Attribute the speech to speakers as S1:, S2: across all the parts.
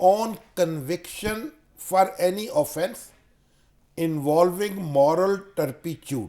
S1: on conviction for any offense involving moral turpitude,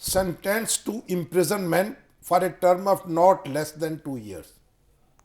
S1: sentenced to imprisonment for a term of not less than 2 years.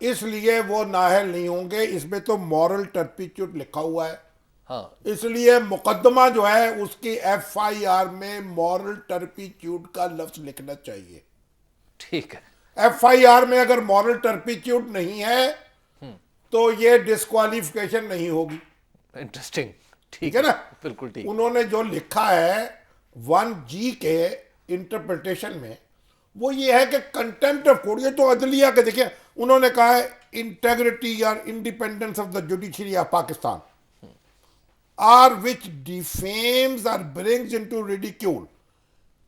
S1: اس لیے وہ نااہل نہیں ہوں گے. اس میں تو مورل ٹرپیچوڈ لکھا ہوا ہے.
S2: ہاں
S1: اس لیے مقدمہ جو ہے اس کی ایف آئی آر میں مورل ٹرپیچوڈ کا لفظ لکھنا چاہیے.
S2: ٹھیک ہے.
S1: ایف آئی آر میں اگر مورل ٹرپیچوڈ نہیں ہے تو یہ ڈسکوالیفیکیشن نہیں ہوگی.
S2: انٹرسٹنگ.
S1: ٹھیک ہے نا.
S2: بالکل ٹھیک.
S1: انہوں نے جو لکھا ہے 1G کے انٹرپریٹیشن میں وہ یہ ہے کہ کنٹمپٹ آف کورٹ. یہ تو عدلیہ کے دیکھیں انہوں نے کہا ہے انٹیگریٹی اور independence of the judiciary of Pakistan or which defames اور brings into ridicule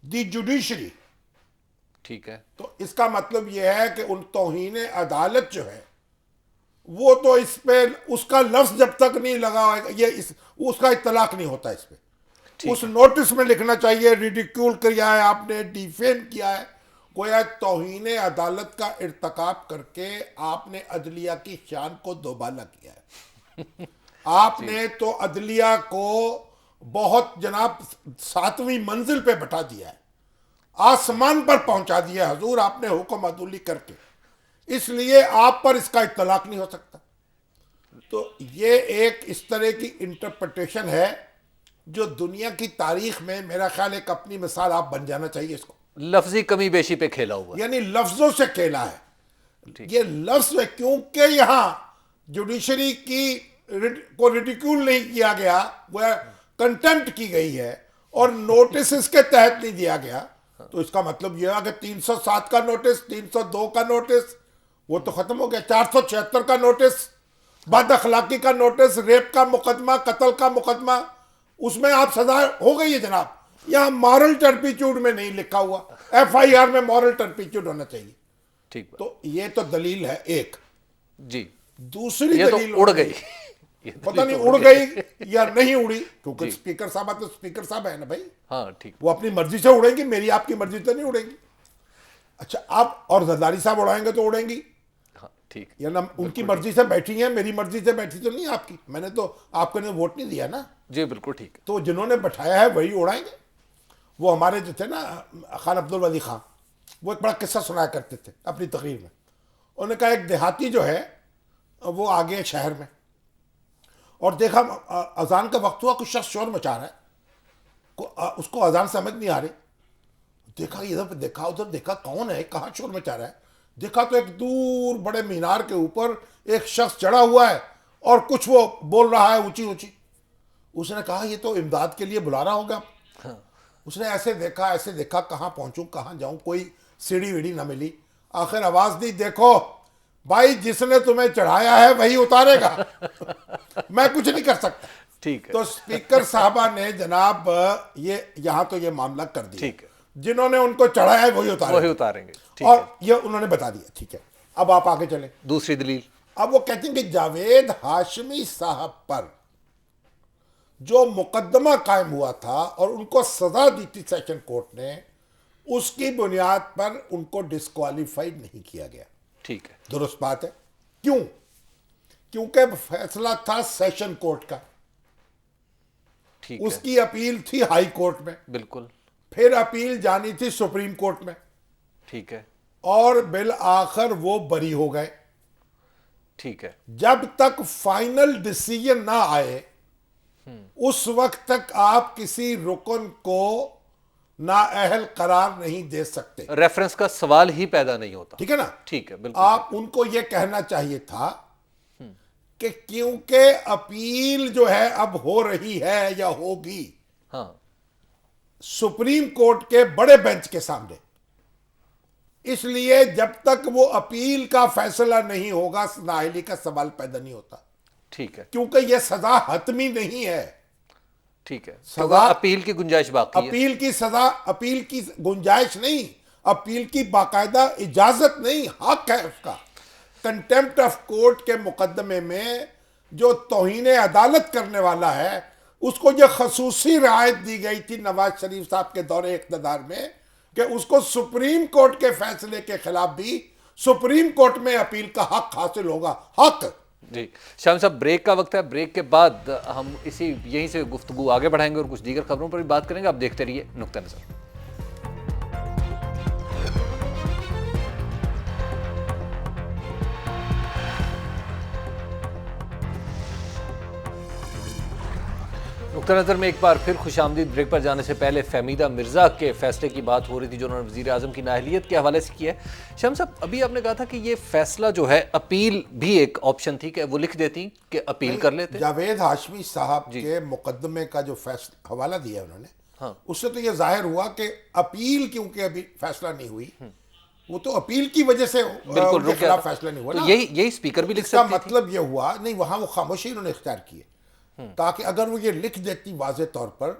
S1: the judiciary.
S2: ٹھیک ہے.
S1: تو اس کا مطلب یہ ہے کہ ان توہین عدالت جو ہے وہ تو اس پہ اس کا لفظ جب تک نہیں لگا یہ اس کا اطلاق نہیں ہوتا. اس پہ اس نوٹس میں لکھنا چاہیے ریڈیکیول کیا ہے آپ نے, ڈیفیم کیا ہے, گویا توہین عدالت کا ارتکاب کر کے آپ نے عدلیہ کی شان کو دوبالا کیا ہے. آپ نے تو عدلیہ کو بہت جناب 7ویں منزل پہ بٹھا دیا ہے, آسمان پر پہنچا دیا ہے حضور آپ نے حکم عدولی کر کے. اس لیے آپ پر اس کا اطلاق نہیں ہو سکتا. تو یہ ایک اس طرح کی انٹرپریٹیشن ہے جو دنیا کی تاریخ میں میرا خیال ایک اپنی مثال آپ بن جانا چاہیے. اس کو
S2: لفظی کمی بیشی پہ کھیلا ہوا ہے.
S1: یعنی لفظوں سے کھیلا ہے. یہ لفظ ہے کیونکہ یہاں جوڈیشری کی کو ریڈیکیول نہیں کیا گیا, وہ کنٹمپٹ کی گئی ہے اور نوٹس اس کے تحت نہیں دیا گیا. تو اس کا مطلب یہ ہے کہ 307 کا نوٹس, 302 کا نوٹس وہ تو ختم ہو گیا. 476 کا نوٹس, بد اخلاقی کا نوٹس, ریپ کا مقدمہ, قتل کا مقدمہ, اس میں آپ سزا ہو گئی ہے جناب. یہاں مورل ٹرپیچوڈ میں نہیں لکھا ہوا. ایف آئی آر میں مورل ٹرپیچوڈ ہونا چاہیے.
S2: ٹھیک.
S1: تو یہ تو دلیل ہے ایک.
S2: جی.
S1: دوسری
S2: یہ تو
S1: دلیل
S2: اڑ گئی.
S1: پتہ نہیں اڑ گئی یا نہیں اڑی, کیونکہ اسپیکر صاحب تو اسپیکر صاحب ہے نا بھائی,
S2: ہاں ٹھیک.
S1: وہ اپنی مرضی سے اڑیں گی, میری آپ کی مرضی سے نہیں اڑیں گی. اچھا آپ اور زرداری صاحب اڑائیں گے تو اڑیں گی.
S2: ہاں ٹھیک.
S1: یا نا ان کی مرضی سے بیٹھی ہیں, میری مرضی سے بیٹھی تو نہیں آپ کی. میں نے تو آپ کو نے ووٹ نہیں دیا نا.
S2: جی بالکل ٹھیک.
S1: تو جنہوں نے بٹھایا ہے وہی اڑائیں گے. وہ ہمارے جو تھے نا خان عبدالولی خان, وہ ایک بڑا قصہ سنایا کرتے تھے اپنی تقریر میں. انہوں نے کہا ایک دیہاتی جو ہے وہ آگے شہر میں, اور دیکھا اذان کا وقت ہوا, کچھ شخص شور مچا رہا ہے, اس کو اذان سمجھ نہیں آ رہی. دیکھا ادھر پہ دیکھا, ادھر دیکھا, کون ہے, کہاں شور مچا رہا ہے. دیکھا تو ایک دور بڑے مینار کے اوپر ایک شخص چڑھا ہوا ہے اور کچھ وہ بول رہا ہے اونچی اونچی. اس نے کہا یہ تو امداد کے لیے بلا رہا ہوگا. اس نے ایسے دیکھا کہاں پہنچوں کہاں جاؤں, کوئی سیڑھی ویڑھی نہ ملی. آخر آواز دی, دیکھو بھائی جس نے تمہیں چڑھایا ہے وہی اتارے گا, میں کچھ نہیں کر سکتا.
S2: ٹھیک ہے.
S1: تو اسپیکر صاحبہ نے جناب یہاں تو یہ معاملہ کر دیا.
S2: ٹھیک ہے.
S1: جنہوں نے ان کو چڑھایا ہے وہی
S2: اتاریں گے.
S1: اور یہ انہوں نے بتا دیا. ٹھیک ہے, اب آپ آگے چلیں.
S2: دوسری دلیل.
S1: اب وہ کہتے ہیں کہ جاوید ہاشمی صاحب پر جو مقدمہ قائم ہوا تھا اور ان کو سزا دی تھی سیشن کورٹ نے, اس کی بنیاد پر ان کو ڈسکوالیفائڈ نہیں کیا گیا.
S2: ٹھیک ہے.
S1: درست بات ہے. کیوں؟ کیونکہ فیصلہ تھا سیشن کورٹ کا,
S2: ٹھیک
S1: اس
S2: ہے.
S1: کی اپیل تھی ہائی کورٹ میں,
S2: بالکل.
S1: پھر اپیل جانی تھی سپریم کورٹ میں,
S2: ٹھیک ہے.
S1: اور بالآخر وہ بری ہو گئے.
S2: ٹھیک ہے.
S1: جب تک فائنل ڈیسیژن نہ آئے اس وقت تک آپ کسی رکن کو نااہل قرار نہیں دے سکتے.
S2: ریفرنس کا سوال ہی پیدا نہیں ہوتا.
S1: ٹھیک ہے نا.
S2: ٹھیک ہے. بالکل.
S1: آپ ان کو یہ کہنا چاہیے تھا کہ کیونکہ اپیل جو ہے اب ہو رہی ہے یا ہوگی
S2: ہاں
S1: سپریم کورٹ کے بڑے بینچ کے سامنے, اس لیے جب تک وہ اپیل کا فیصلہ نہیں ہوگا نااہلی کا سوال پیدا نہیں ہوتا.
S2: ٹھیک ہے.
S1: کیونکہ یہ سزا حتمی نہیں ہے.
S2: ٹھیک ہے.
S1: سزا
S2: اپیل کی گنجائش باقی ہے.
S1: اپیل کی سزا, اپیل کی گنجائش نہیں, اپیل کی باقاعدہ اجازت نہیں, حق ہے اس کا. کنٹمپٹ آف کورٹ کے مقدمے میں جو توہین عدالت کرنے والا ہے اس کو یہ خصوصی رعایت دی گئی تھی نواز شریف صاحب کے دور اقتدار میں کہ اس کو سپریم کورٹ کے فیصلے کے خلاف بھی سپریم کورٹ میں اپیل کا حق حاصل ہوگا. حق.
S2: جی شاہ صاحب بریک کا وقت ہے. بریک کے بعد ہم یہیں سے گفتگو آگے بڑھائیں گے اور کچھ دیگر خبروں پر بھی بات کریں گے. آپ دیکھتے رہیے نقطہ نظر. نقطہ نظر میں ایک بار پھر خوش آمدید. بریک پر جانے سے پہلے فہمیدہ مرزا کے فیصلے کی بات ہو رہی تھی جو انہوں نے وزیر اعظم کی نااہلیت کے حوالے سے کی ہے. شمس صاحب, ابھی آپ نے کہا تھا کہ یہ فیصلہ جو ہے اپیل بھی ایک آپشن تھی, کہ وہ لکھ دیتی کہ اپیل کر لیتے.
S1: جاوید ہاشمی صاحب کے مقدمے کا جو حوالہ دیا انہوں نے, اس سے تو یہ ظاہر ہوا کہ اپیل کیونکہ ابھی فیصلہ نہیں ہوئی, وہ تو اپیل کی وجہ سے ان کے خلاف فیصلہ نہیں ہوا نا.
S2: یہی اسپیکر بھی لکھ
S1: اس کا
S2: سکتی تھی.
S1: مطلب یہ ہوا نہیں, وہاں وہ خاموشی انہوں نے اختیار کی ہے, تاکہ اگر وہ یہ لکھ دیتی واضح طور پر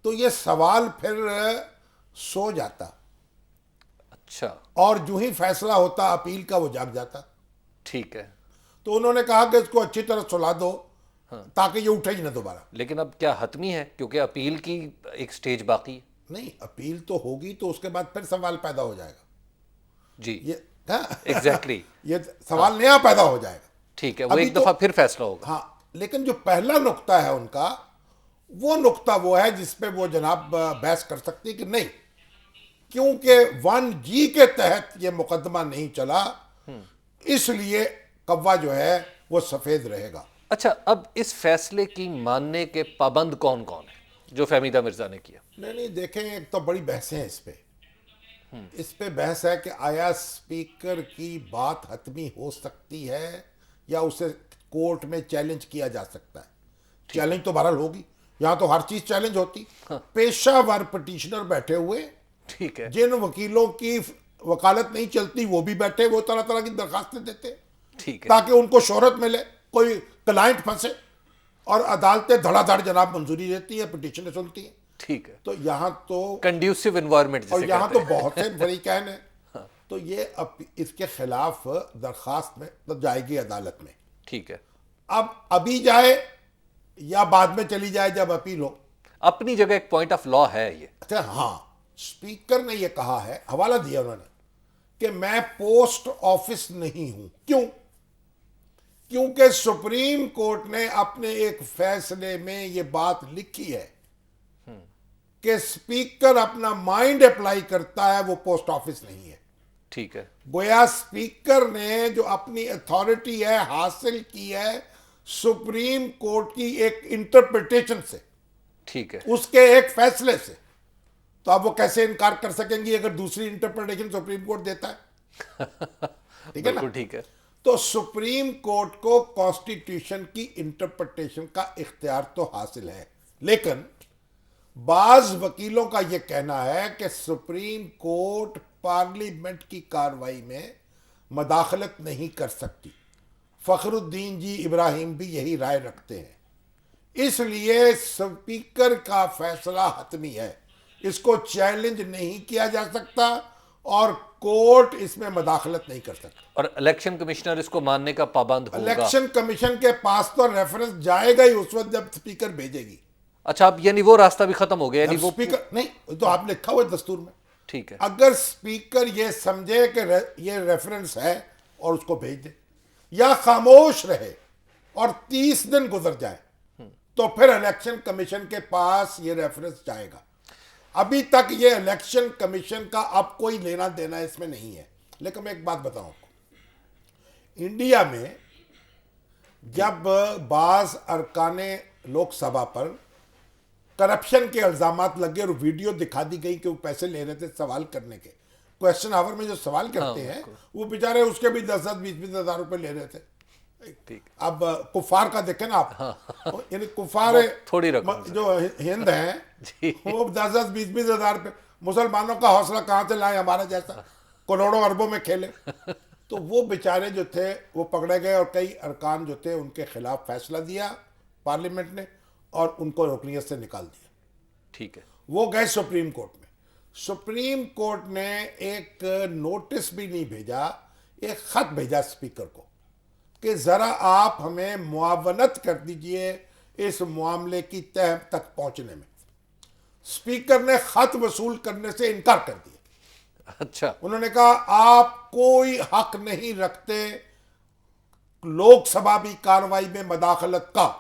S1: تو یہ سوال پھر سو جاتا.
S2: اچھا.
S1: اور جو ہی فیصلہ ہوتا اپیل کا وہ جاگ جاتا.
S2: ٹھیک ہے.
S1: تو انہوں نے کہا کہ اس کو اچھی طرح سلا دو تاکہ یہ اٹھے ہی نہ دوبارہ.
S2: لیکن اب کیا حتمی ہے, کیونکہ اپیل کی ایک سٹیج باقی ہے.
S1: نہیں, اپیل تو ہوگی تو اس کے بعد پھر سوال پیدا ہو جائے گا.
S2: جی
S1: یہ
S2: ایگزیکٹلی
S1: یہ سوال نیا پیدا ہو جائے گا.
S2: ٹھیک ہے, وہ ایک دفعہ پھر فیصلہ ہوگا.
S1: ہاں, لیکن جو پہلا نقطہ ہے ان کا, وہ نقطہ وہ ہے جس پہ وہ جناب بحث کر سکتی کہ نہیں, کیونکہ 1G کے تحت یہ مقدمہ نہیں چلا, اس لیے قوا جو ہے وہ سفید رہے گا.
S2: اچھا, اب اس فیصلے کی ماننے کے پابند کون کون ہیں جو فہمیدہ مرزا نے کیا؟
S1: نہیں دیکھیں, ایک تو بڑی بحثیں ہیں اس پہ بحث ہے کہ آیا اسپیکر کی بات حتمی ہو سکتی ہے یا اسے کورٹ میں چیلنج کیا جا سکتا ہے. چیلنج تو بہرحال ہوگی, یہاں تو ہر چیز چیلنج ہوتی. پیشہ ور پٹیشنر بیٹھے ہوئے,
S2: ٹھیک ہے,
S1: جن وکیلوں کی وکالت نہیں چلتی وہ بھی بیٹھے, وہ طرح طرح کی درخواستیں دیتے
S2: ٹھیک ہے,
S1: تاکہ ان کو شہرت ملے, کوئی کلائنٹ پھنسے, اور عدالتیں دھڑا دھڑ جناب منظوری دیتی ہیں, پٹیشنیں سنتی ہیں.
S2: ٹھیک ہے,
S1: تو یہاں تو
S2: کنڈیوسو انوائرمنٹ,
S1: اور یہاں تو بہت سے فریقین ہیں. تو یہ اس کے خلاف درخواست میں تو جائے گی عدالت میں.
S2: ٹھیک ہے,
S1: اب ابھی جائے یا بعد میں چلی جائے جب اپیل ہو,
S2: اپنی جگہ ایک پوائنٹ آف لا ہے یہ.
S1: اچھا ہاں, اسپیکر نے یہ کہا ہے, حوالہ دیا انہوں نے کہ میں پوسٹ آفس نہیں ہوں. کیونکہ سپریم کورٹ نے اپنے ایک فیصلے میں یہ بات لکھی ہے کہ اسپیکر اپنا مائنڈ اپلائی کرتا ہے, وہ پوسٹ آفس نہیں ہے.
S2: ٹھیک ہے,
S1: گویا اسپیکر نے جو اپنی اتھارٹی ہے حاصل کی ہے سپریم کورٹ کی ایک انٹرپریٹیشن سے,
S2: ٹھیک ہے,
S1: اس کے ایک فیصلے سے. تو اب وہ کیسے انکار کر سکیں گی اگر دوسری انٹرپریٹیشن سپریم کورٹ دیتا ہے؟ ٹھیک ہے نا.
S2: ٹھیک ہے,
S1: تو سپریم کورٹ کو کانسٹیٹیوشن کی انٹرپریٹیشن کا اختیار تو حاصل ہے, لیکن بعض وکیلوں کا یہ کہنا ہے کہ سپریم کورٹ پارلیمنٹ کی کارروائی میں مداخلت نہیں کر سکتی. فخر الدین جی ابراہیم بھی یہی رائے رکھتے ہیں. اس لیے اسپیکر کا فیصلہ حتمی ہے, اس کو چیلنج نہیں کیا جا سکتا اور کورٹ اس میں مداخلت نہیں کر سکتا.
S2: اور الیکشن کمشنر اس کو ماننے کا پابند ہوگا.
S1: الیکشن کمیشن کے پاس تو ریفرنس جائے گا ہی اس وقت جب اسپیکر بھیجے گی.
S2: اچھا, اب یعنی وہ راستہ بھی ختم ہو گیا, یعنی وہ
S1: اسپیکر نہیں, تو آپ لکھا ہوا ہے دستور میں.
S2: ٹھیک ہے,
S1: اگر اسپیکر یہ سمجھے کہ یہ ریفرنس ہے اور اس کو بھیج دے, یا خاموش رہے اور 30 دن گزر جائے, تو پھر الیکشن کمیشن کے پاس یہ ریفرنس جائے گا. ابھی تک یہ الیکشن کمیشن کا اب کوئی لینا دینا اس میں نہیں ہے. لیکن میں ایک بات بتاؤں آپ کو, انڈیا میں جب بعض ارکان لوک سبھا پر کرپشن کے الزامات لگے اور ویڈیو دکھا دی گئی کہ وہ پیسے لے رہے تھے سوال کرنے کے, کویسچن آور میں جو سوال کرتے ہیں وہ بیچارے اس کے بھی 10-20 ہزار روپے لے رہے تھے. اب کفار کا دیکھیں نا آپ, یعنی کفار جو ہند ہیں وہ 10-20 ہزار روپے, مسلمانوں کا حوصلہ کہاں سے لائیں, ہمارا جیسا کروڑوں اربوں میں کھیلے. تو وہ بیچارے جو تھے وہ پکڑے گئے اور کئی ارکان جو تھے ان کے خلاف فیصلہ دیا پارلیمنٹ نے اور ان کو رکنیت سے نکال دیا.
S2: ٹھیک ہے,
S1: وہ گئے سپریم کورٹ میں. سپریم کورٹ نے ایک نوٹس بھی نہیں بھیجا, ایک خط بھیجا اسپیکر کو کہ ذرا آپ ہمیں معاونت کر دیجئے اس معاملے کی تہ تک پہنچنے میں. اسپیکر نے خط وصول کرنے سے انکار کر دیا.
S2: اچھا,
S1: انہوں نے کہا آپ کوئی حق نہیں رکھتے لوک سبھا کارروائی میں مداخلت کا.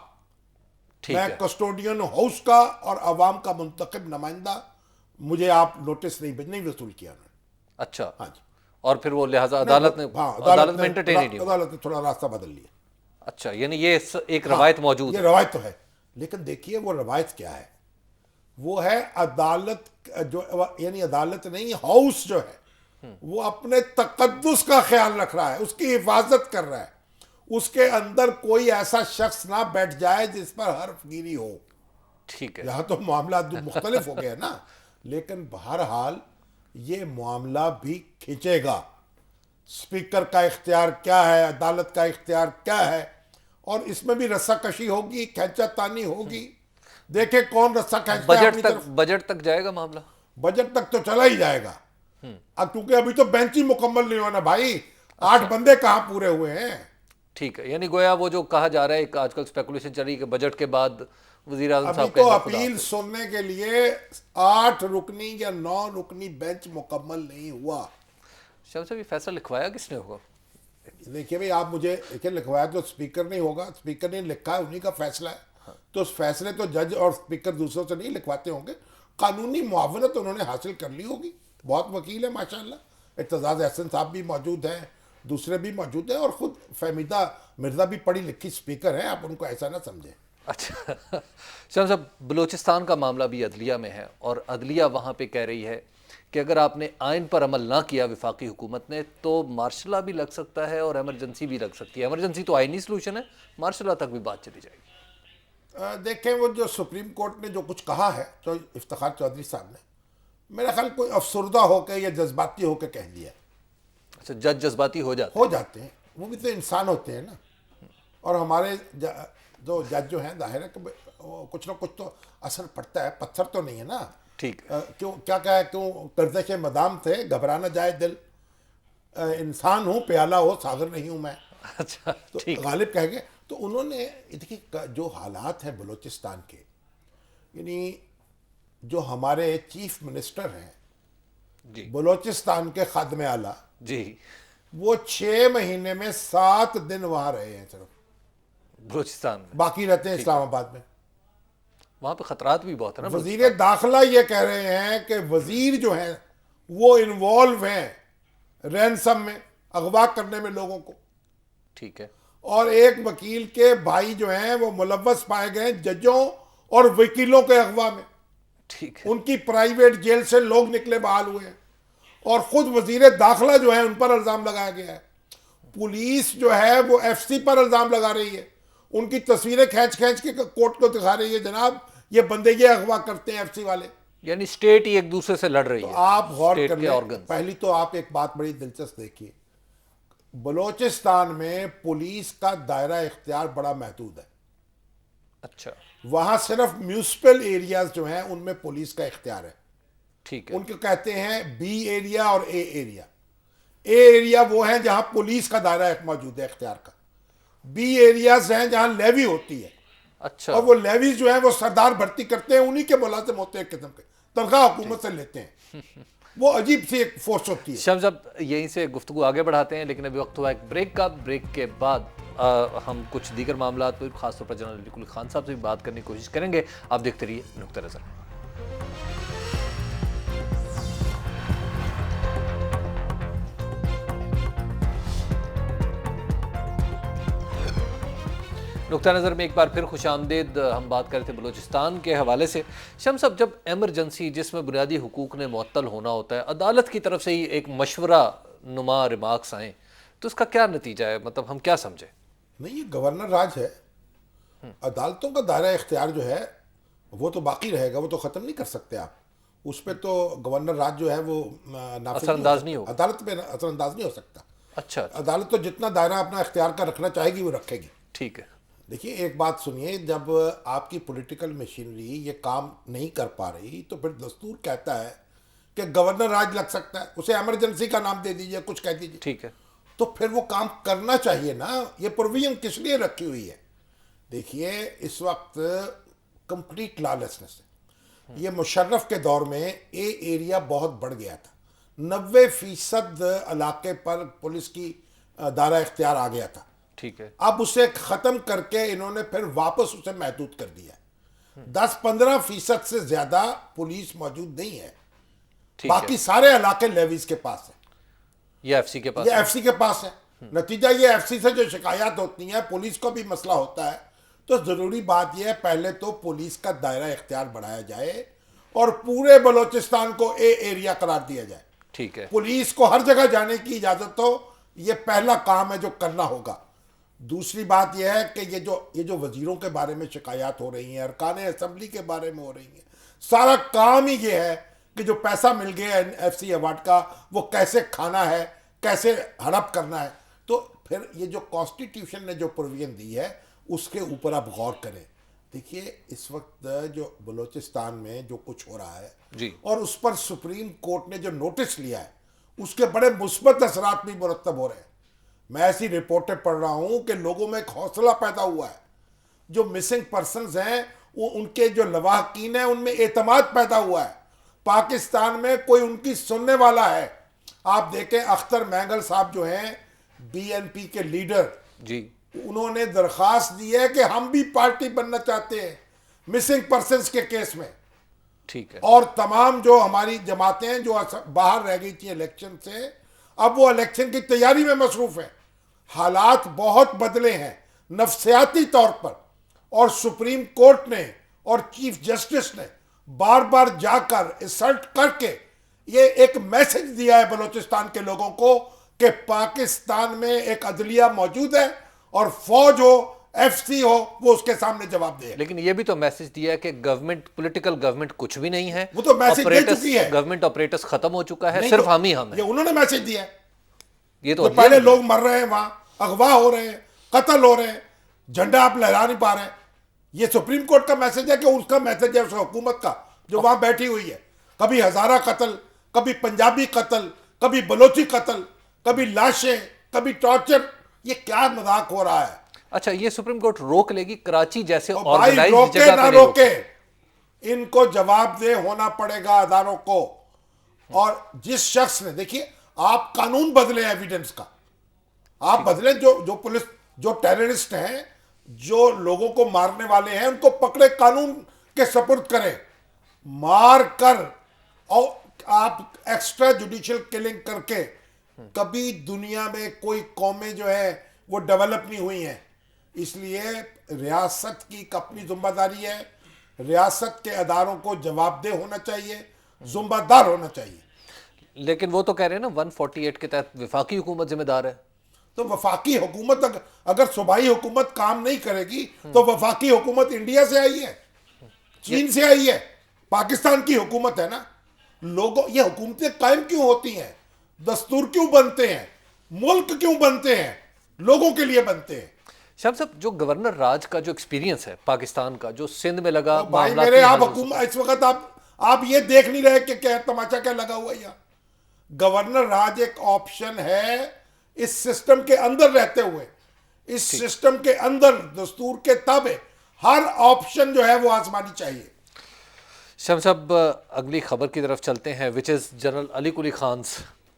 S1: میں کسٹوڈین ہاؤس کا اور عوام کا منتخب نمائندہ, مجھے آپ نوٹس نہیں وصول کیا.
S2: اچھا,
S1: ہاں جی,
S2: اور پھر وہ لہٰذا عدالت میں
S1: عدالت نے تھوڑا راستہ بدل لیا.
S2: اچھا, یعنی یہ ایک روایت موجود
S1: یہ
S2: ہے.
S1: روایت تو ہے, لیکن دیکھیے وہ روایت کیا ہے، وہ ہے عدالت جو، یعنی عدالت نہیں، ہاؤس جو ہے وہ اپنے تقدس کا خیال رکھ رہا ہے، اس کی حفاظت کر رہا ہے، اس کے اندر کوئی ایسا شخص نہ بیٹھ جائے جس پر حرف گیری ہو.
S2: ٹھیک ہے.
S1: یہاں تو معاملات مختلف ہو گئے نا، لیکن بہرحال یہ معاملہ بھی کھینچے گا. اسپیکر کا اختیار کیا ہے، عدالت کا اختیار کیا ہے، اور اس میں بھی رسہ کشی ہوگی، کھینچا تانی ہوگی. دیکھیں کون رسہ کھینچتا ہے اپنی طرف.
S2: بجٹ تک جائے گا معاملہ.
S1: بجٹ تک تو چلا ہی جائے گا، اب کیونکہ ابھی تو بینچ ہی مکمل نہیں ہونا بھائی. 8 بندے کہاں پورے ہوئے ہیں.
S2: ٹھیک ہے، یعنی گویا وہ جو کہا جا رہا ہے، ایک آج کل اسپیکولیشن چل رہی ہے کہ بجٹ کے بعد وزیر اعظم
S1: ابھی
S2: صاحب
S1: تو
S2: کہیں گے
S1: اپیل سننے کے لیے 8 رکنی یا 9 رکنی بینچ مکمل نہیں ہوا.
S2: شاہ صاحب یہ فیصلہ لکھوایا کس نے ہوگا؟
S1: دیکھیے بھائی آپ مجھے دیکھیں، لکھوایا تو اسپیکر نہیں ہوگا، اسپیکر نے لکھا ہے، انہی کا فیصلہ ہے. تو اس فیصلے تو جج اور اسپیکر دوسروں سے نہیں لکھواتے ہوں گے. قانونی معاونت انہوں نے حاصل کر لی ہوگی. بہت وکیل ہے ماشاءاللہ، اعتزاز احسن صاحب بھی موجود ہیں، دوسرے بھی موجود ہیں، اور خود فہمیدہ مرزا بھی پڑھی لکھی اسپیکر ہیں. آپ ان کو ایسا نہ سمجھیں.
S2: اچھا شاہ صاحب، بلوچستان کا معاملہ بھی عدلیہ میں ہے، اور عدلیہ وہاں پہ کہہ رہی ہے کہ اگر آپ نے آئین پر عمل نہ کیا وفاقی حکومت نے تو مارشل لا بھی لگ سکتا ہے اور ایمرجنسی بھی لگ سکتی ہے. ایمرجنسی تو آئینی سلوشن ہے، مارشل لا تک بھی بات چلی جائے گی.
S1: دیکھیں وہ جو سپریم کورٹ نے جو کچھ کہا ہے، جو افتخار چودھری صاحب نے، میرا خیال کوئی افسردہ ہو کے یا جذباتی ہو کے کہہ دیا ہے.
S2: اچھا، جج جذباتی ہو جاتے
S1: ہو جاتے ہیں، وہ بھی تو انسان ہوتے ہیں نا. اور ہمارے جو جج جو ہیں، ظاہر ہے کہ کچھ نہ کچھ تو اثر پڑتا ہے، پتھر تو نہیں ہے نا.
S2: ٹھیک ہے.
S1: کیوں کیا ہے، کیوں گردش مدام تھے، گھبرانا جائے دل، انسان ہوں پیالہ ہو ساغر نہیں ہوں میں.
S2: اچھا
S1: تو
S2: ٹھیک.
S1: غالب کہہ گئے. تو انہوں نے دیکھیے جو حالات ہیں بلوچستان کے، یعنی جو ہمارے چیف منسٹر ہیں
S2: جی
S1: بلوچستان کے خادم اعلیٰ،
S2: جی.
S1: وہ 6 مہینے میں 7 دن وہاں رہے ہیں صرف،
S2: بلوچستان میں
S1: باقی رہتے ہیں اسلام آباد میں.
S2: وہاں پہ خطرات بھی بہت ہے نا.
S1: وزیر داخلہ یہ کہہ رہے ہیں کہ وزیر جو ہیں وہ انوالو ہیں رینسم میں، اغوا کرنے میں لوگوں کو.
S2: ٹھیک ہے.
S1: اور ایک وکیل کے بھائی جو ہیں وہ ملوث پائے گئے ججوں اور وکیلوں کے اغوا میں.
S2: ٹھیک ہے.
S1: ان کی پرائیویٹ جیل سے لوگ نکلے بحال ہوئے ہیں، اور خود وزیر داخلہ جو ہے ان پر الزام لگایا گیا ہے. پولیس جو ہے وہ ایف سی پر الزام لگا رہی ہے، ان کی تصویریں کھینچ کھینچ کے کورٹ کو دکھا رہی ہے، جناب یہ بندے یہ اغوا کرتے ہیں ایف سی والے.
S2: یعنی اسٹیٹ ہی ایک دوسرے سے لڑ رہی
S1: تو
S2: ہے.
S1: آپ غور
S2: اسٹیٹ
S1: کر
S2: کے
S1: لیں.
S2: آرگنز.
S1: پہلی تو آپ ایک بات بڑی دلچسپ دیکھیے، بلوچستان میں پولیس کا دائرہ اختیار بڑا محدود ہے.
S2: اچھا
S1: وہاں صرف میونسپل ایریاز جو ہیں ان میں پولیس کا اختیار ہے.
S2: ٹھیک ہے.
S1: ان کو کہتے ہیں بی ایریا اور اے ایریا. اے ایریا وہ ہیں جہاں پولیس کا دائرہ موجود ہے اختیار کا. بی ایریاز ہیں جہاں لیوی ہوتی ہے،
S2: اچھا.
S1: اور وہ لیویز جو ہیں وہ سردار بھرتی کرتے ہیں، انہی کے ملازم ہوتے ہیں، ایک قسم کے تنخواہ حکومت سے لیتے ہیں. وہ عجیب سی ایک فورس ہوتی ہے.
S2: شمس صاحب یہیں سے گفتگو آگے بڑھاتے ہیں، لیکن ابھی وقت ہوا ایک بریک کا. بریک کے بعد ہم کچھ دیگر معاملات پر خاص طور پر جنرل علی قلی خان صاحب سے بھی بات کرنے کی کوشش کریں گے. آپ دیکھتے رہیے نقطہ نظر. نقطہ نظر میں ایک بار پھر خوش آمدید. ہم بات کر رہے تھے بلوچستان کے حوالے سے. شمس صاحب، جب ایمرجنسی جس میں بنیادی حقوق نے معطل ہونا ہوتا ہے، عدالت کی طرف سے ہی ایک مشورہ نما ریمارکس آئیں تو اس کا کیا نتیجہ ہے؟ مطلب ہم کیا سمجھیں؟
S1: نہیں، یہ گورنر راج ہے. عدالتوں کا دائرہ اختیار جو ہے وہ تو باقی رہے گا، وہ تو ختم نہیں کر سکتے آپ. اس پہ تو گورنر راج جو ہے وہ نافذ
S2: اثر انداز نہیں ہوگا.
S1: عدالت پہ اثر انداز نہیں ہو سکتا.
S2: اچھا
S1: عدالت تو جتنا دائرہ اپنا اختیار کا رکھنا چاہے گی وہ رکھے گی.
S2: ٹھیک ہے.
S1: دیکھیے ایک بات سنیے، جب آپ کی پولیٹیکل مشینری یہ کام نہیں کر پا رہی تو پھر دستور کہتا ہے کہ گورنر راج لگ سکتا ہے، اسے ایمرجنسی کا نام دے دیجئے، کچھ کہہ دیجئے.
S2: ٹھیک ہے.
S1: تو پھر وہ کام کرنا چاہیے نا. یہ پروویژن کس لیے رکھی ہوئی ہے؟ دیکھیے اس وقت کمپلیٹ لالیسنس ہے. یہ مشرف کے دور میں اے ایریا بہت بڑھ گیا تھا، 90% علاقے پر پولیس کی دائرہ اختیار آ گیا تھا.
S2: ٹھیک ہے.
S1: اب اسے ختم کر کے انہوں نے پھر واپس اسے محدود کر دیا. 10-15% سے زیادہ پولیس موجود نہیں ہے. باقی سارے علاقے لیویز کے پاس ہیں،
S2: یہ ایف سی کے پاس.
S1: یہ ایف سی کے پاس ہے. نتیجہ یہ ایف سی سے جو شکایات ہوتی ہیں، پولیس کو بھی مسئلہ ہوتا ہے تو ضروری بات یہ ہے پہلے تو پولیس کا دائرہ اختیار بڑھایا جائے اور پورے بلوچستان کو ایریا قرار دیا جائے.
S2: ٹھیک ہے.
S1: پولیس کو ہر جگہ جانے کی اجازت ہو, یہ پہلا کام ہے جو کرنا ہوگا. دوسری بات یہ ہے کہ یہ جو وزیروں کے بارے میں شکایات ہو رہی ہیں, ارکان اسمبلی کے بارے میں ہو رہی ہیں, سارا کام ہی یہ ہے کہ جو پیسہ مل گیا ایف سی ایوارڈ کا وہ کیسے کھانا ہے, کیسے ہڑپ کرنا ہے. تو پھر یہ جو کانسٹیٹیوشن نے جو پروویژن دی ہے اس کے اوپر آپ غور کریں. دیکھیے اس وقت جو بلوچستان میں جو کچھ ہو رہا ہے
S2: جی,
S1: اور اس پر سپریم کورٹ نے جو نوٹس لیا ہے اس کے بڑے مثبت اثرات بھی مرتب ہو رہے ہیں. میں ایسی رپورٹیں پڑھ رہا ہوں کہ لوگوں میں ایک حوصلہ پیدا ہوا ہے, جو مسنگ پرسنز ہیں وہ ان کے جو لواحقین ہیں ان میں اعتماد پیدا ہوا ہے, پاکستان میں کوئی ان کی سننے والا ہے. آپ دیکھیں اختر مینگل صاحب جو ہیں بی این پی کے لیڈر,
S2: جی,
S1: انہوں نے درخواست دی ہے کہ ہم بھی پارٹی بننا چاہتے ہیں مسنگ پرسنز کے کیس میں.
S2: ٹھیک ہے.
S1: اور تمام جو ہماری جماعتیں ہیں جو باہر رہ گئی تھیں الیکشن سے, اب وہ الیکشن کی تیاری میں مصروف ہیں. حالات بہت بدلے ہیں نفسیاتی طور پر, اور سپریم کورٹ نے اور چیف جسٹس نے بار بار جا کر اسلٹ کر کے یہ ایک میسج دیا ہے بلوچستان کے لوگوں کو کہ پاکستان میں ایک عدلیہ موجود ہے اور فوج ہو, ایف سی ہو, وہ اس کے سامنے جواب دے.
S2: لیکن یہ بھی تو میسج دیا ہے کہ گورنمنٹ, پولیٹیکل گورنمنٹ کچھ بھی نہیں ہے,
S1: وہ تو میسج دے چکی ہے,
S2: گورنمنٹ آپریٹس ختم ہو چکا ہے, صرف ہم ہی ہم ہیں.
S1: یہ انہوں نے میسج دیا ہے.
S2: یہ تو
S1: پہلے لوگ مر رہے ہیں وہاں, اغوا ہو رہے ہیں, قتل ہو رہے ہیں, جھنڈا آپ لہرا نہیں پا رہے ہیں. یہ سپریم کورٹ کا میسج ہے کہ اس کا میسج ہے اس حکومت کا جو وہاں بیٹھی ہوئی ہے. کبھی ہزارہ قتل, کبھی پنجابی قتل, کبھی بلوچی قتل, کبھی لاشیں, کبھی ٹارچر. یہ کیا مذاق ہو رہا ہے؟
S2: اچھا, یہ سپریم کورٹ روک لے گی کراچی جیسے
S1: بھائی
S2: آرگنائزڈ
S1: روکے
S2: جگہ
S1: نہ
S2: پہ
S1: روکے, ان کو جواب دہ ہونا پڑے گا اداروں کو. اور جس شخص نے, دیکھیے آپ قانون بدلیں ایویڈنس کا, آپ بدلیں جو پولیس, جو ٹیررسٹ ہیں, جو لوگوں کو مارنے والے ہیں, ان کو پکڑے قانون کے سپرد کریں. مار کر اور آپ ایکسٹرا جوڈیشل کلنگ کر کے کبھی دنیا میں کوئی قومیں جو ہے وہ ڈیولپ نہیں ہوئی ہیں. اس لیے ریاست کی اپنی ذمہ داری ہے, ریاست کے اداروں کو جواب دہ ہونا چاہیے, ذمہ دار ہونا چاہیے.
S2: لیکن وہ تو کہہ رہے ہیں نا 148 کے تحت وفاقی حکومت ذمہ دار ہے.
S1: تو وفاقی حکومت اگر صوبائی حکومت کام نہیں کرے گی تو وفاقی حکومت انڈیا سے آئی ہے, چین سے آئی ہے, پاکستان کی حکومت ہے نا. لوگوں, یہ حکومتیں قائم کیوں ہوتی ہیں, دستور کیوں بنتے ہیں, ملک کیوں بنتے ہیں, لوگوں کے لیے بنتے ہیں.
S2: شاہد صاحب, جو گورنر راج کا جو ایکسپیرینس ہے پاکستان کا, جو سندھ میں لگا,
S1: بھائی میرے آپ حکومت اس وقت آپ یہ دیکھ نہیں رہے کہ کیا تماچا کیا لگا ہوا ہے یہاں. گورنر راج ایک آپشن ہے اس سسٹم کے اندر رہتے ہوئے, اس سسٹم کے اندر دستور کے تابع ہر آپشن جو ہے وہ آزمانی چاہیے.
S2: شمس صاحب, اگلی خبر کی طرف چلتے ہیں, وچ از جنرل علی قلی خان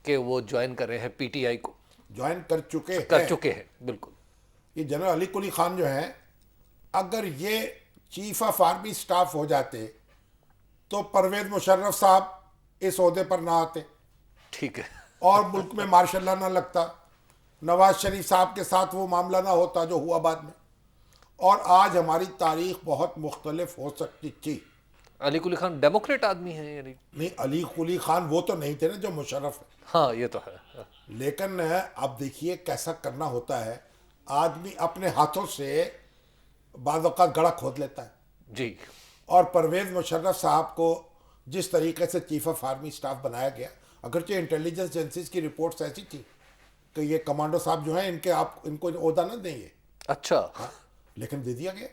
S2: کہ وہ جوائن کر رہے ہیں پی ٹی آئی کو.
S1: جوائن کر چکے
S2: ہیں بالکل.
S1: یہ جنرل علی قلی خان جو ہیں, اگر یہ چیف آف آرمی سٹاف ہو جاتے تو پرویز مشرف صاحب اس عہدے پر نہ آتے.
S2: ٹھیک ہے.
S1: اور ملک میں مارشل لا نہ لگتا, نواز شریف صاحب کے ساتھ وہ معاملہ نہ ہوتا جو ہوا بعد میں, اور آج ہماری تاریخ بہت مختلف ہو سکتی تھی.
S2: علی قلی خان ڈیموکریٹ آدمی ہیں یعنی؟
S1: نہیں, علی قلی خان وہ تو نہیں تھے نا جو مشرف ہے.
S2: ہاں یہ تو ہے.
S1: لیکن اب دیکھیے کیسا کرنا ہوتا ہے, آدمی اپنے ہاتھوں سے بعض اوقات گڑھا کھود لیتا ہے.
S2: جی.
S1: اور پرویز مشرف صاحب کو جس طریقے سے چیف آف آرمی سٹاف بنایا گیا, اگرچہ انٹیلیجنس ایجنسیز کی رپورٹس ایسی تھی کہ یہ کمانڈو صاحب جو ہیں ان کو عہدہ نہ دیں گے.
S2: اچھا.
S1: لیکن دے دیا گیا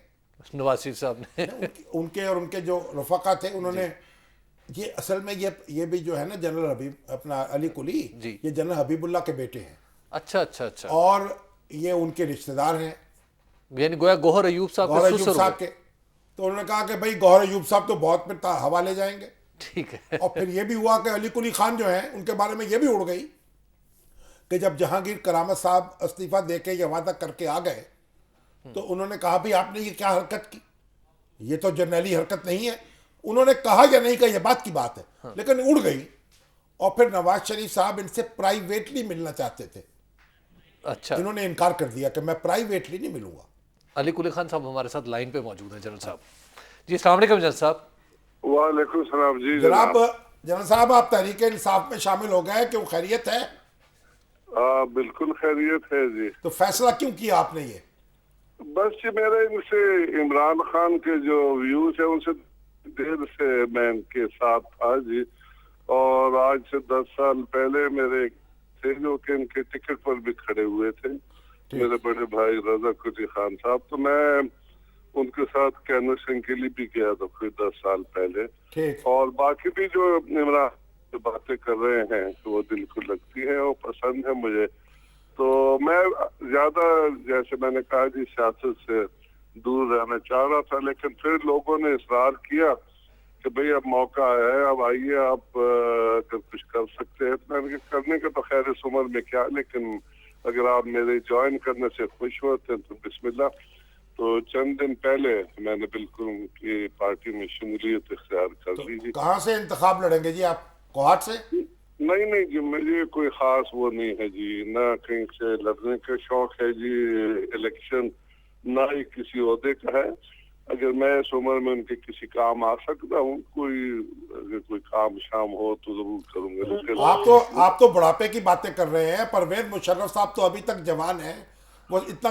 S2: نواز شریف صاحب نے.
S1: ان کے اور ان کے جو رفقا تھے انہوں نے, یہ اصل میں یہ بھی جو ہے نا جنرل حبیب اپنا علی قلی, یہ جنرل حبیب اللہ کے بیٹے ہیں.
S2: اچھا اچھا اچھا.
S1: اور یہ ان کے رشتہ دار ہیں,
S2: یعنی گویا گوہر ایوب صاحب
S1: کے. تو انہوں نے کہا کہ بھائی گوہر ایوب صاحب تو بہت پھر حوالے جائیں گے.
S2: ٹھیک ہے. اور
S1: پھر یہ بھی ہوا کہ علی قلی خان جو ہیں ان کے بارے میں یہ بھی اڑ گئی کہ جب جہانگیر کرامت صاحب استعفیٰ دے کے یہ وعدہ کر کے آ گئے تو انہوں نے کہا بھائی آپ نے یہ کیا حرکت کی, یہ تو جرنیلی حرکت نہیں ہے. انہوں نے کہا یا نہیں کہا یہ بات کی بات ہے, لیکن اڑ گئی. اور پھر نواز شریف صاحب ان سے پرائیویٹلی ملنا چاہتے تھے.
S2: اچھا.
S1: انہوں نے انکار کر دیا کہ میں پرائیویٹلی نہیں ملوں گا.
S2: علی قلی خان صاحب ہمارے ساتھ لائن پہ موجود ہیں. جنرل صاحب جی السلام علیکم. جنرل صاحب
S3: وعلیکم السلام. جی
S1: جنرل صاحب آپ تحریک انصاف میں شامل ہو گئے, کیوں خیریت ہے؟
S3: بالکل خیریت ہے جی.
S1: تو فیصلہ کیوں کیا آپ نے یہ؟
S3: بس جی میرے ان سے عمران خان کے جو ویوز ہیں ان سے دیر سے میں ان کے ساتھ تھا جی, اور آج سے 10 سال پہلے میرے تھے جو کہ ان کے ٹکٹ پر بھی کھڑے ہوئے تھے, میرے بڑے بھائی رضا قلی خان صاحب. تو میں ان کے ساتھ کینوسنگ کے لیے بھی گیا تھا کوئی 10 سال پہلے, اور باقی بھی جو عمران باتیں کر رہے ہیں وہ دل کو لگتی ہیں اور پسند ہے مجھے. تو میں زیادہ جیسے میں نے کہا جی سیاست سے دور رہنا چاہ رہا تھا, لیکن پھر لوگوں نے اصرار کیا کہ بھئی اب موقع ہے, اب آئیے آپ اگر کچھ کر سکتے ہیں. میں نے کرنے کا تو خیر اس عمر میں کیا, لیکن اگر آپ میرے جوائن کرنے سے خوش ہوتے ہیں تو بسم اللہ. تو چند دن پہلے میں نے بالکل ان کی پارٹی میں شمولیت اختیار کر لی جی.
S1: کہاں سے انتخاب لڑیں گے جی آپ, کوہاٹ سے؟
S3: نہیں جی, مجھے کوئی خاص وہ نہیں ہے جی, نہ کہیں سے لڑنے کا شوق ہے جی الیکشن, نہ ہی کسی عہدے کا ہے. اگر میں اس عمر میں ان کے کسی کام آ سکتا ہوں, اگر کوئی کام شام ہو تو ضرور کروں گا.
S1: آپ تو بڑھاپے کی باتیں کر رہے ہیں, پرویز مشرف صاحب تو ابھی تک جوان ہیں, وہ اتنا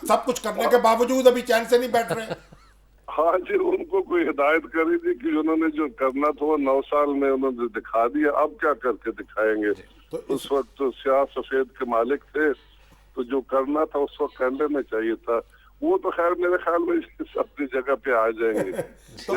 S1: سب کچھ کرنے کے باوجود ابھی چین سے نہیں بیٹھ رہے.
S3: ہاں جی, ان کو کوئی ہدایت کری تھی کہ انہوں نے جو کرنا تھا وہ 9 سال میں انہوں نے دکھا دیا, اب کیا کر کے دکھائیں گے. اس وقت تو سیاہ سفید کے مالک تھے, تو جو کرنا تھا اس وقت کر لینا چاہیے تھا. وہ تو خیر میرے خیال میں اپنی جگہ پہ آ جائیں گے.
S1: تو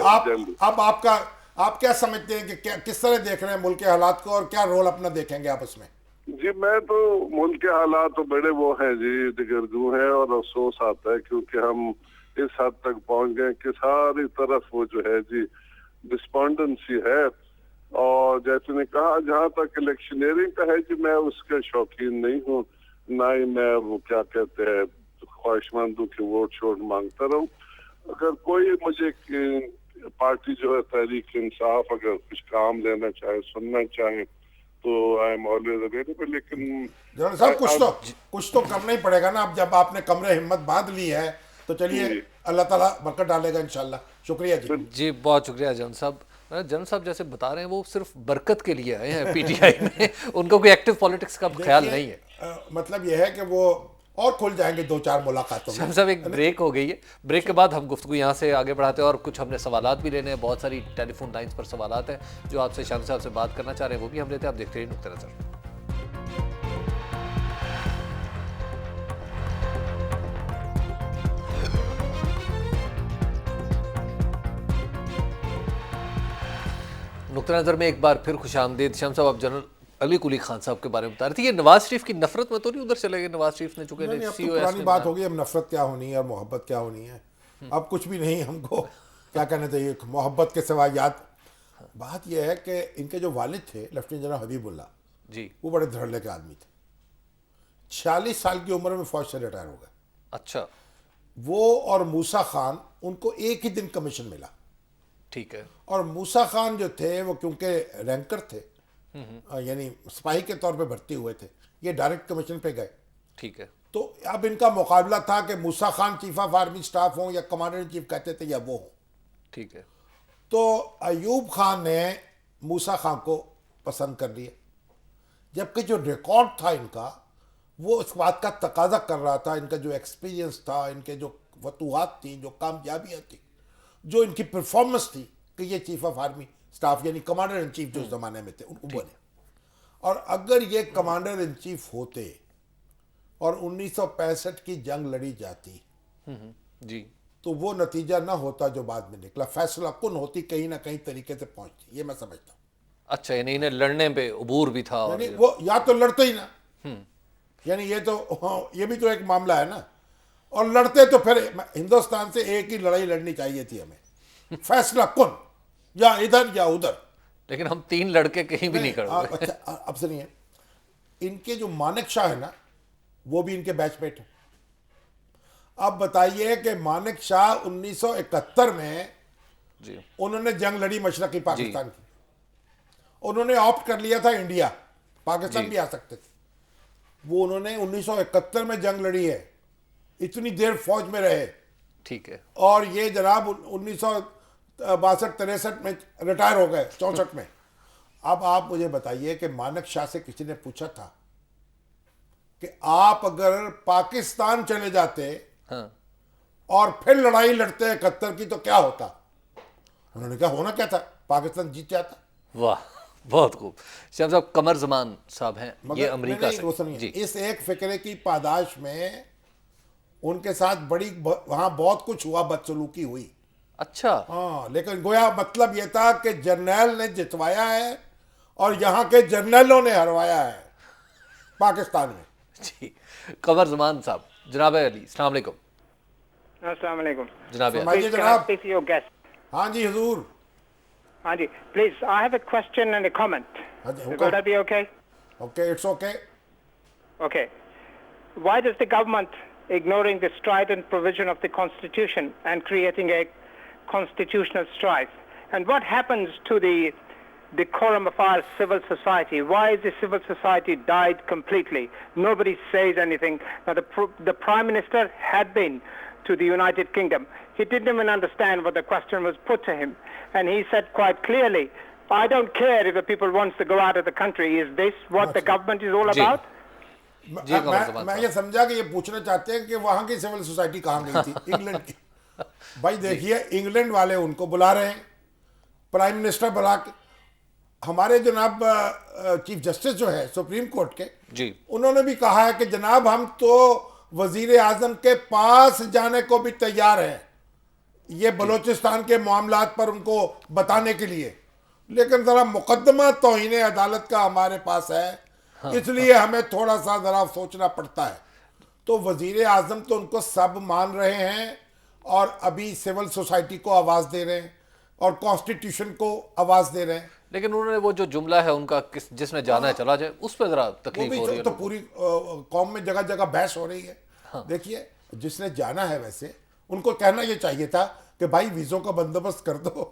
S1: اب آپ کیا سمجھتے ہیں کہ کس طرح دیکھ رہے ہیں ملک کے حالات کو, اور کیا رول اپنا دیکھیں گے آپ اس میں؟
S3: جی میں تو ملک کے حالات تو بڑے وہ ہیں جی, دگرگوں ہیں, اور افسوس آتا ہے کیونکہ ہم اس حد تک پہنچ گئے کہ ساری طرف وہ جو ہے جی ڈسپونڈنسی ہے. اور جیسے نے کہا جہاں تک الیکشنیئرنگ کا ہے جی, میں اس کے شوقین نہیں ہوں, نہ ہی میں وہ کیا کہتے ہیں خواہش مندوں کی ووٹ شوٹ مانگتا رہوں. اگر کوئی مجھے پارٹی جو ہے تحریک انصاف اگر کچھ کام لینا چاہے, سننا چاہے, تو آئی ایم آلویز اویلیبل. لیکن
S1: جنرل صاحب کچھ تو کرنا ہی پڑے گا نا, اب جب آپ نے کمرے ہمت باندھ لی ہے تو چلیے اللہ تعالیٰ برکت ڈالے گا انشاءاللہ. شکریہ جی.
S2: جی بہت شکریہ جنرل صاحب. جنرل صاحب جیسے بتا رہے ہیں وہ صرف برکت کے لیے آئے ہیں پی ٹی آئی میں, ان کو کوئی ایکٹیو پالیٹکس کا خیال نہیں ہے.
S1: مطلب یہ ہے کہ وہ اور کھل جائیں گے 2-4 ملاقاتوں میں.
S2: صاحب ایک بریک ہو گئی ہے, بریک کے بعد ہم گفتگو یہاں سے آگے بڑھاتے ہیں, اور کچھ ہم نے سوالات بھی لینے ہیں, بہت ساری ٹیلی فون لائنز پر سوالات ہیں جو آپ سے شام صاحب سے بات کرنا چاہ رہے ہیں, وہ بھی ہم لیتے ہیں. آپ دیکھتے رہیے نقطہ نظر. نقطہ نظر میں ایک بار پھر خوش آمدید. شام صاحب آپ جنرل علی قلی خان صاحب کے بارے میں بتا رہے تھے, یہ نواز شریف کی نفرت میں تو نہیں ادھر چلے گئے؟ نواز شریف نے چونکہ
S1: پرانی بات ہوگی, اب نفرت کیا ہونی ہے اور محبت کیا ہونی ہے, اب کچھ بھی نہیں. ہم کو کیا کہنا چاہیے محبت کے سوا یاد. بات یہ ہے کہ ان کے جو والد تھے لیفٹیننٹ جنرل حبیب اللہ
S2: جی,
S1: وہ بڑے دھڑلے کے آدمی تھے. 46 سال کی عمر میں فوج سے ریٹائر ہو گئے.
S2: اچھا.
S1: وہ اور موسیٰ خان, ان کو ایک ہی دن کمیشن ملا.
S2: ٹھیک ہے.
S1: اور موسیٰ خان جو تھے وہ کیونکہ رینکر تھے, یعنی سپاہی کے طور پہ بھرتی ہوئے تھے, یہ ڈائریکٹ کمیشن پہ گئے.
S2: ٹھیک ہے.
S1: تو اب ان کا مقابلہ تھا کہ Musa Khan chief of army staff ہوں یا کمانڈر ان چیف کہتے تھے, یا وہ ہوں.
S2: ٹھیک ہے.
S1: تو ایوب خان نے موسیٰ خان کو پسند کر لیا, جبکہ جو ریکارڈ تھا ان کا وہ اس بات کا تقاضا کر رہا تھا. ان کا جو ایکسپیرینس تھا, ان کے جو فتوحات تھیں, جو کامیابیاں تھیں, جو ان کی پرفارمنس تھی, کہ یہ چیف آف آرمی سٹاف یعنی کمانڈر ان چیف جو اس زمانے میں تھے ان کو بنے. اور اگر یہ کمانڈر ان چیف ہوتے اور 1965 کی جنگ لڑی جاتی
S2: جی, تو
S1: وہ نتیجہ نہ ہوتا جو بعد میں نکلا, فیصلہ کن ہوتی, کہیں نہ کہیں طریقے سے پہنچتی, یہ میں سمجھتا ہوں.
S2: اچھا, یعنی انہیں لڑنے پہ عبور بھی تھا,
S1: یعنی وہ یا تو لڑتے ہی نا, یعنی یہ بھی تو ایک معاملہ ہے نا, اور لڑتے تو پھر ہندوستان سے ایک ہی لڑائی لڑنی چاہیے تھی ہمیں, فیصلہ کن, یا ادھر یا ادھر.
S2: لیکن ہم 3 لڑکے کہیں بھی نہیں کرتے.
S1: اچھا اب سنیے, ان کے جو مانک شاہ ہے نا وہ بھی ان کے بیچ میٹ ہیں. اب بتائیے کہ مانک شاہ 1971 میں
S2: جی,
S1: انہوں نے جنگ لڑی مشرقی پاکستان کی, انہوں نے آپٹ کر لیا تھا انڈیا, پاکستان بھی آ سکتے تھے. وہ انہوں نے 1971 میں جنگ لڑی ہے, اتنی دیر فوج میں رہے,
S2: ٹھیک ہے.
S1: اور یہ جناب 1962-63 میں ریٹائر ہو گئے, 64 میں. اب آپ مجھے بتائیے کہ مانک شاہ سے کسی نے پوچھا تھا کہ آپ اگر پاکستان چلے جاتے
S2: ہاں
S1: اور پھر لڑائی لڑتے 71 کی تو کیا ہوتا؟ انہوں نے کہا ہونا کیا تھا, پاکستان جیت جاتا.
S2: واہ بہت خوب. شاہ صاحب قمر زمان صاحب ہیں, یہ امریکہ سے.
S1: وہ سمجھیں اس ایک فکرے کی پاداش میں ان کے ساتھ بڑی وہاں بہت کچھ ہوا, بدسلوکی ہوئی.
S2: اچھا.
S1: ہاں لیکن گویا مطلب یہ تھا کہ جرنیل نے جتوایا ہے اور یہاں کے جرنیلوں نے ہروایا ہے پاکستان میں.
S2: جی قمر زمان صاحب. جناب علی السلام علیکم.
S4: السلام علیکم.
S2: جناب
S1: فرمائیے جناب. ہاں جی حضور.
S4: ہاں جی please I have a question and a comment. Would that be okay?
S1: Okay, it's okay.
S4: Okay. Why does the government ignoring the strident provision of the Constitution and creating a constitutional strife? And what happens to the decorum of our civil society? Why is the civil society died completely? Nobody says anything. Now the Prime Minister had been to the United Kingdom. He didn't even understand what the question was put to him. And he said quite clearly, I don't care if the people wants to go out of the country. Is this what the government is all about?
S1: میں یہ سمجھا کہ یہ پوچھنا چاہتے ہیں کہ وہاں کی سول سوسائٹی کہاں گئی تھی, انگلینڈ کی. بھائی دیکھیے انگلینڈ والے ان کو بلا رہے ہیں, پرائم منسٹر بلا کے. ہمارے جناب چیف جسٹس جو ہے سپریم کورٹ کے,
S2: جی
S1: انہوں نے بھی کہا ہے کہ جناب ہم تو وزیر اعظم کے پاس جانے کو بھی تیار ہیں یہ بلوچستان کے معاملات پر ان کو بتانے کے لیے, لیکن ذرا مقدمہ توہین عدالت کا ہمارے پاس ہے, اس لیے ہمیں تھوڑا سا ذرا سوچنا پڑتا ہے. تو وزیر اعظم تو ان کو سب مان رہے ہیں اور ابھی سول سوسائٹی کو آواز دے رہے ہیں اور کانسٹیٹیوشن کو آواز دے رہے ہیں.
S2: لیکن انہوں نے وہ جو جملہ ہے ان کا جس میں جانا ہے چلا جائے, اس پہ ذرا تکلیف ہو رہی ہے.
S1: تو پوری قوم میں جگہ جگہ بحث ہو رہی ہے. دیکھیے جس نے جانا ہے ویسے ان کو کہنا یہ چاہیے تھا کہ بھائی ویزوں کا بندوبست کر دو.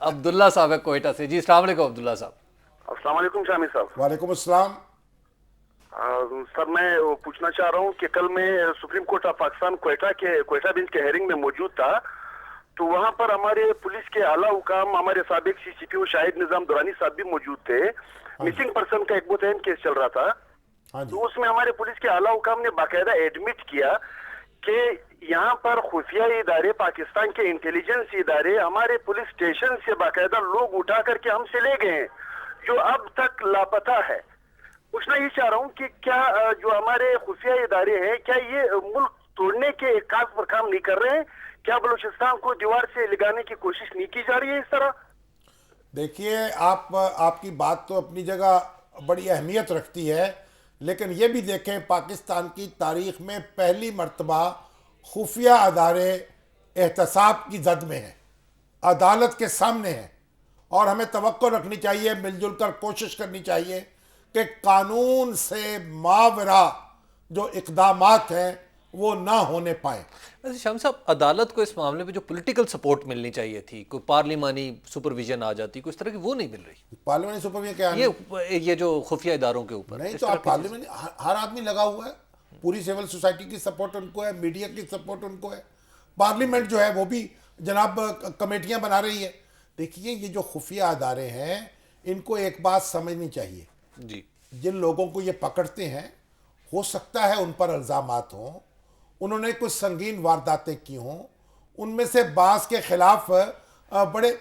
S2: عبداللہ صاحب ہے کوئٹہ سے. جی السلام علیکم عبداللہ صاحب.
S3: السلام علیکم شامی صاحب.
S1: وعلیکم السلام.
S3: سر میں پوچھنا چاہ رہا ہوں کہ کل میں supreme court of Pakistan Quetta bench کے ہیئرنگ میں موجود تھا, تو وہاں پر ہمارے پولیس کے اعلیٰ حکام, ہمارے سابق سی سی پی او شاہد نظام دورانی صاحب بھی موجود تھے. مسنگ پرسن کا ایک متعین کیس چل رہا تھا, تو اس میں ہمارے پولیس کے اعلیٰ حکام نے باقاعدہ ایڈمٹ کیا کہ یہاں پر خفیہ ادارے, پاکستان کے انٹیلیجنس ادارے ہمارے پولیس اسٹیشن سے باقاعدہ لوگ اٹھا کر کے ہم سے لے گئے ہیں جو اب تک لاپتہ ہے. پوچھنا یہ چاہ رہا ہوں کہ کیا جو ہمارے خفیہ ادارے ہیں کیا یہ ملک توڑنے کے ایک کاغذ پر کام نہیں کر رہے ہیں؟ کیا بلوچستان کو دیوار سے لگانے کی کوشش نہیں کی جا رہی ہے اس طرح؟
S1: دیکھیے آپ کی بات تو اپنی جگہ بڑی اہمیت رکھتی ہے, لیکن یہ بھی دیکھیں پاکستان کی تاریخ میں پہلی مرتبہ خفیہ ادارے احتساب کی زد میں ہیں, عدالت کے سامنے ہیں, اور ہمیں توقع رکھنی چاہیے, مل جل کر کوشش کرنی چاہیے کہ قانون سے ماورا جو اقدامات ہیں وہ نہ ہونے پائیں.
S2: ویسے شام صاحب عدالت کو اس معاملے میں جو پولیٹیکل سپورٹ ملنی چاہیے تھی, کوئی پارلیمانی سپرویژن آ جاتی, کوئی اس طرح کی وہ نہیں مل رہی.
S1: پارلیمانی سپرویژن کیا
S2: یہ جو خفیہ اداروں کے اوپر
S1: نہیں, تو آپ پارلیمنٹ ہر آدمی لگا ہوا ہے, پوری سول سوسائٹی کی سپورٹ ان کو ہے, میڈیا کی سپورٹ ان کو ہے, پارلیمنٹ جو ہے وہ بھی جناب کمیٹیاں بنا رہی ہے. دیکھیے یہ جو خفیہ ادارے ہیں ان کو ایک بات سمجھنی چاہیے,
S2: جی
S1: جن لوگوں کو یہ پکڑتے ہیں ہو سکتا ہے ان پر الزامات ہوں, انہوں نے کچھ سنگین وارداتیں کی ہوں, ان میں سے بعض کے خلاف بڑے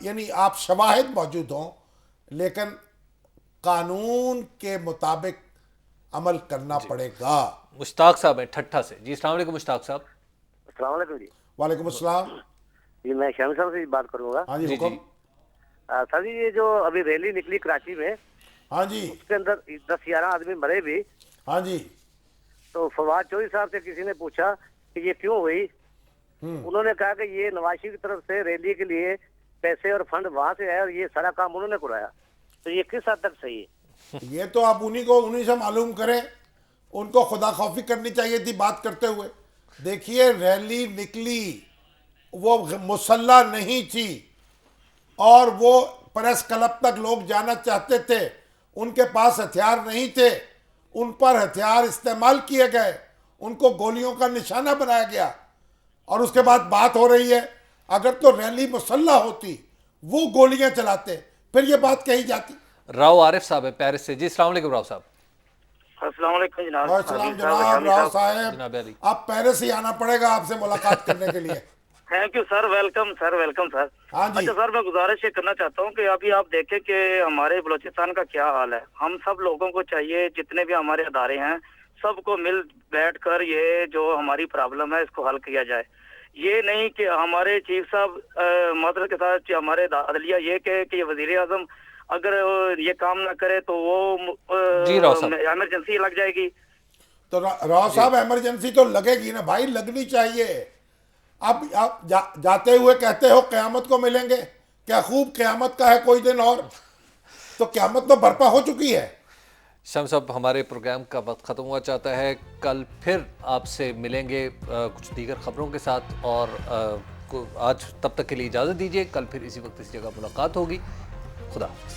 S1: یعنی آپ شواہد موجود ہوں, لیکن قانون کے مطابق عمل کرنا پڑے گا.
S2: مشتاق صاحب ہیں ٹھٹھا سے. جی السلام علیکم مشتاق صاحب.
S5: السلام علیکم. جی
S1: وعلیکم السلام.
S5: جی میں شامی صاحب سے بات کروں گا.
S1: ہاں جی حکم.
S5: سر جی یہ جو ابھی ریلی نکلی کراچی میں,
S1: ہاں جی,
S5: اس کے اندر 10-11 آدمی مرے بھی.
S1: ہاں جی.
S5: تو فواد چوہدری صاحب سے کسی نے پوچھا کہ یہ کیوں ہوئی, انہوں نے کہا کہ یہ نواز شریف کی طرف سے ریلی کے لیے پیسے اور فنڈ وہاں سے ہے اور یہ سارا کام انہوں نے کرایا. تو یہ کس حد تک صحیح ہے؟
S1: یہ تو آپ انہی سے معلوم کریں, ان کو خدا خوفی کرنی چاہیے تھی بات کرتے ہوئے. دیکھیے ریلی نکلی وہ مسلح نہیں تھی, اور وہ پریس کلب تک لوگ جانا چاہتے تھے, ان کے پاس ہتھیار نہیں تھے, ان پر ہتھیار استعمال کیے گئے, ان کو گولیوں کا نشانہ بنایا گیا. اور اس کے بعد بات ہو رہی ہے اگر تو ریلی مسلح ہوتی وہ گولیاں چلاتے پھر یہ بات کہی جاتی.
S2: راؤ عارف صاحب ہے پیرس سے. جی السلام علیکم راؤ صاحب.
S5: السلام علیکم جناب.
S1: اور السلام جناب راؤ صاحب,
S2: جناب علی.
S1: آپ پیرس ہی آنا پڑے گا آپ سے ملاقات کرنے کے لیے.
S5: Thank you sir, welcome sir, welcome sir.
S1: ہاں جی.
S5: اچھا سر, میں گزارش یہ کرنا چاہتا ہوں کہ ابھی آپ دیکھیں کہ ہمارے بلوچستان کا کیا حال ہے. ہم سب لوگوں کو چاہیے, جتنے بھی ہمارے ادارے ہیں, سب کو مل بیٹھ کر یہ جو ہماری پرابلم ہے اس کو حل کیا جائے. یہ نہیں کہ ہمارے چیف صاحب معذرت کے ساتھ ہمارے عدلیہ یہ کہ یہ وزیر اعظم اگر یہ کام نہ کرے تو وہ ایمرجنسی لگ جائے گی.
S1: تو راؤ صاحب ایمرجنسی تو لگے گی نا بھائی, لگنی چاہیے. اب آپ جاتے ہوئے کہتے ہو قیامت کو ملیں گے, کیا خوب قیامت کا ہے کوئی دن اور, تو قیامت تو برپا ہو چکی ہے.
S2: شمس صاحب ہمارے پروگرام کا وقت ختم ہوا چاہتا ہے. کل پھر آپ سے ملیں گے کچھ دیگر خبروں کے ساتھ, اور آج تب تک کے لیے اجازت دیجیے. کل پھر اسی وقت اسی جگہ ملاقات ہوگی. خدا حافظ.